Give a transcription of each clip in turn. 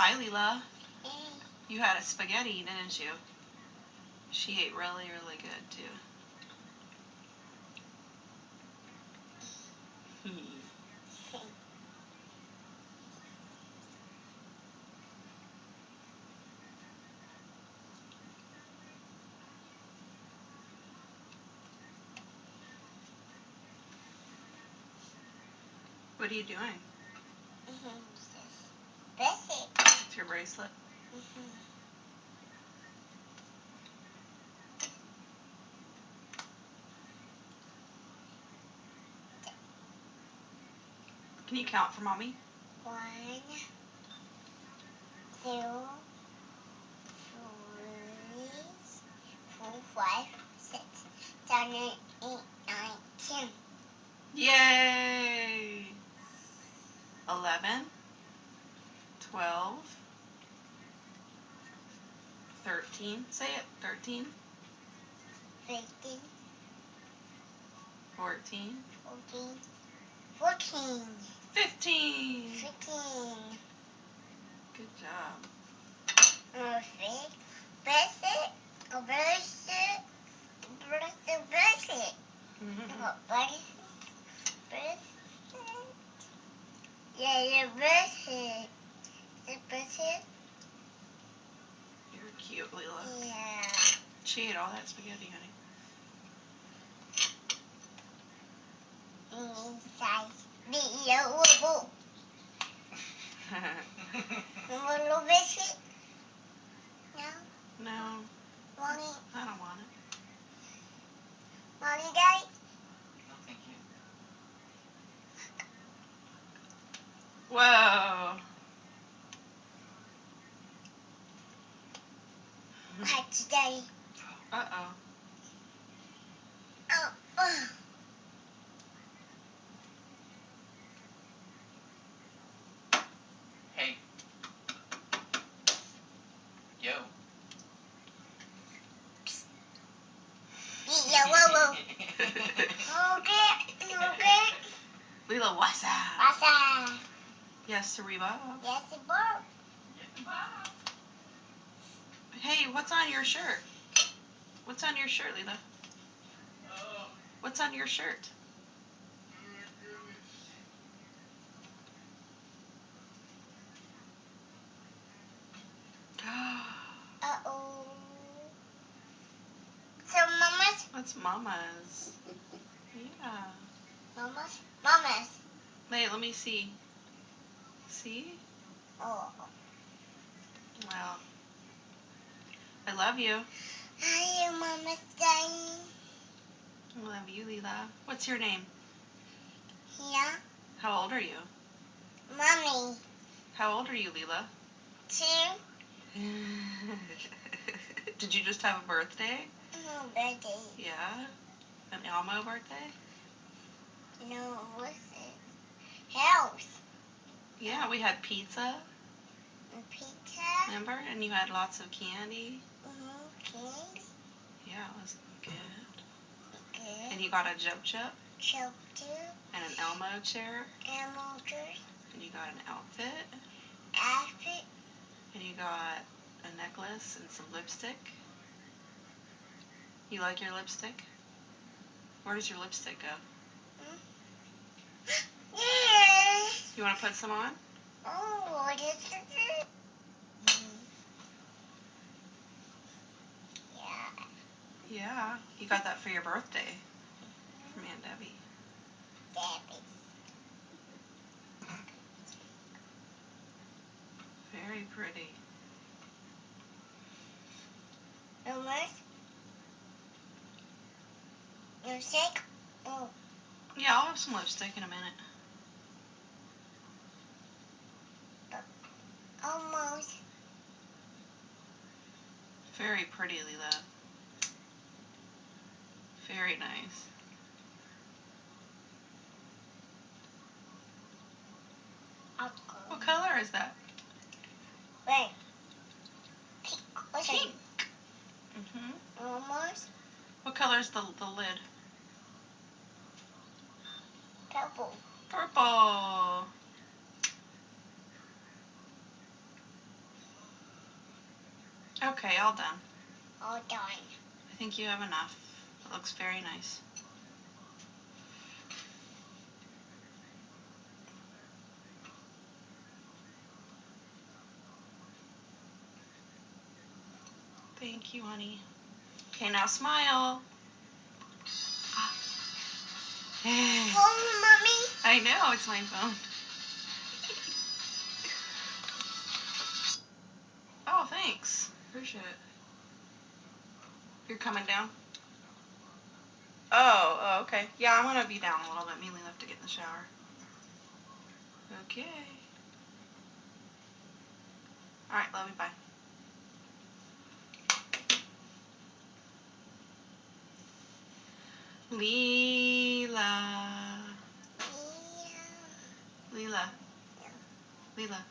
Hi, Leela. You had a spaghetti, didn't you? She ate really, really good, too. What are you doing? Bracelet. It's your bracelet? Can you count for Mommy? 1, 2, 3, 4, 5, 6, 7, 8, 9, 10. Yay! 11, 12, 13. Say it. 13, 13, 14, 14, 14, 15. 15. Good job. Bracelet, bracelet, bracelet, bracelet, bracelet. Bracelet, bracelet. Yeah, the bracelet. The bracelet. You're cute, Leela. Yeah. She ate all that spaghetti, honey. Inside the yellow little biscuit? No? No, Mommy? I don't want it. Mommy, Daddy? No, thank you. Whoa. That's Daddy. Uh-oh. Oh. Hey. Yo. Yellow. Okay. Leela, what's up? What's that? Yes, Reba. Yes, it broke. Hey, what's on your shirt? What's on your shirt, Leela? What's on your shirt? Uh-oh. So, Mama's? That's Mama's. Yeah. Mama's? Mama's. Hey, let me see. See? Oh. Well, I love you. Hi, Mama's Daddy. I love you, Leela. What's your name? Yeah? How old are you? Mommy. How old are you, Leela? 2. Did you just have a birthday? Birthday. Yeah? An Elmo birthday? No, what's it? House. Yeah, we had pizza, Pizza. remember? And you had lots of candy. Candy. Yeah, it was good. Good. And you got a Jump Chup Chocolate. and an Elmo chair. Elmo juice. And you got an outfit. Outfit. And you got a necklace and some lipstick. You like your lipstick? Where does your lipstick go? Yeah. You want to put some on? Oh, this is it. Yeah. Yeah. You got that for your birthday from Aunt Debbie. Debbie. Very pretty. Almost. Lipstick. Oh. Yeah, I'll have some lipstick in a minute. Almost. Very pretty, Leela. Very nice. What color is that? Red. Pink. What's it? Pink. Almost. What color is the lid? Purple. Purple. Okay, all done. All done. I think you have enough. It looks very nice. Thank you, honey. Okay, now smile. Phone, Mommy. I know, it's my phone. Oh, thanks. Appreciate it. You're coming down? Oh, okay. Yeah, I'm gonna be down a little bit. Me and Leela have to get in the shower. Okay. Alright, love you, bye. Leela. Leela. Leela.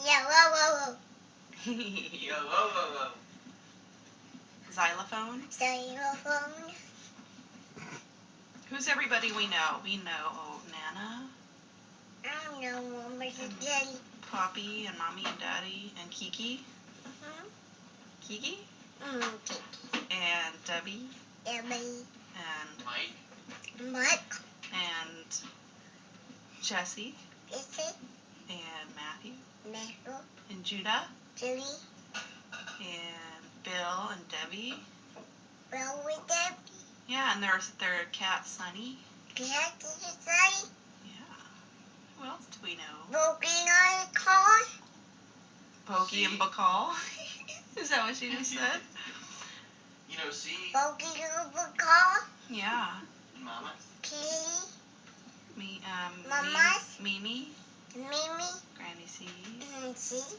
Yeah, whoa, whoa, Yo, whoa, whoa, whoa. Xylophone. Xylophone. Who's everybody we know? We know Nana, I don't know, Mama, the daddy. Poppy, and Mommy and Daddy, and Kiki. Kiki? Kiki. And Debbie. Debbie. And Mike. Mike. And Jesse. Jesse. And Matthew. Matthew. And Judah. Judy. And Bill and Debbie. Bill with Debbie. Yeah, and their cat Sunny. Cat is Sunny. Yeah. Who else do we know? Walking on the car. Pokey and Bacall. Is that what she just said? You know, C. Walking on the car. Yeah. Mama. Kitty. Mamas. Mimi. Mimi. Granny C. C.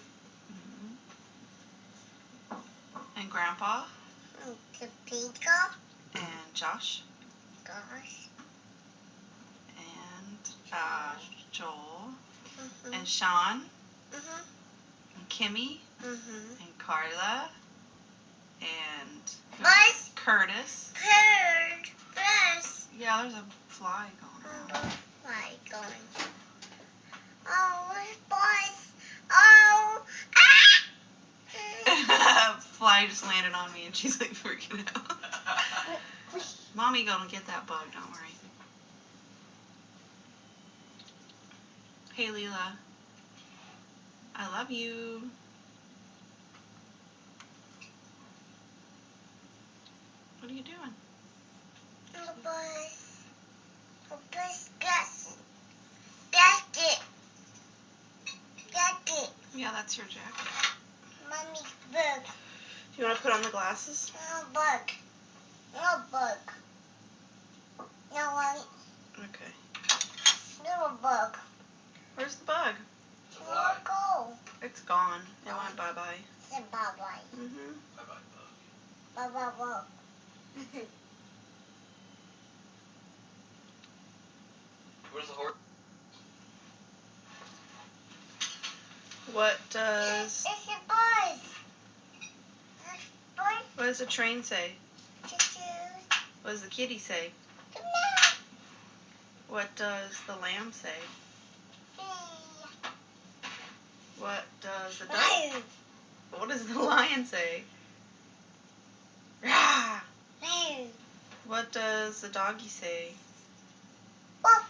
And Grandpa. Topeka. And Josh. Gosh. And Joel. And Sean. And Kimmy. And Carla. And Curtis. Yeah, there's a fly going around. Oh, boys. Oh. Fly just landed on me and she's like freaking out. Mommy gonna get that bug, don't worry. Hey Leela. I love you. What are you doing? Oh, boys. Oh, boys, jacket. Jacket. Yeah, that's your jacket. Mommy's book. Do you want to put on the glasses? No book. No book. No one. Okay. No book. Where's the bug? No go. It's gone. It went bye-bye. Say bye-bye. Bye-bye, bug. Bye-bye. Where's the horse? What does... It's a bus. Bus. What does the train say? Choo-choo. What does the kitty say? Come on. What does the lamb say? What does the duck... What does the lion say? Rah! What does the doggy say? Woof.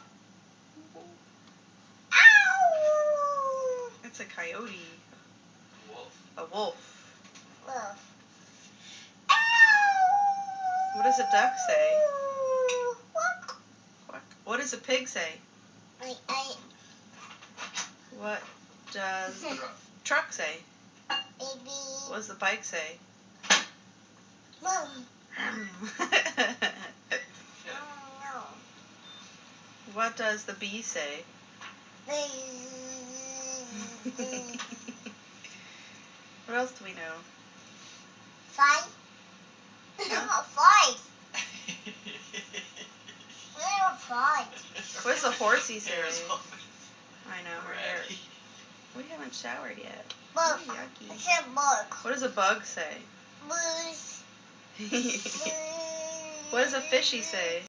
Ow! It's a coyote. Wolf. A wolf. Woof. What does a duck say? Quack. Quack. What does a pig say? I. What does the truck say? Baby. What does the bike say? Mom. What does the bee say? What else do we know? 5. Huh? 5. Little 5. What does the horsey say? Arizona. I know, her hair. We haven't showered yet. Book. Ooh, yucky. It's a book. What does a bug say? Booze. What does a fishy say?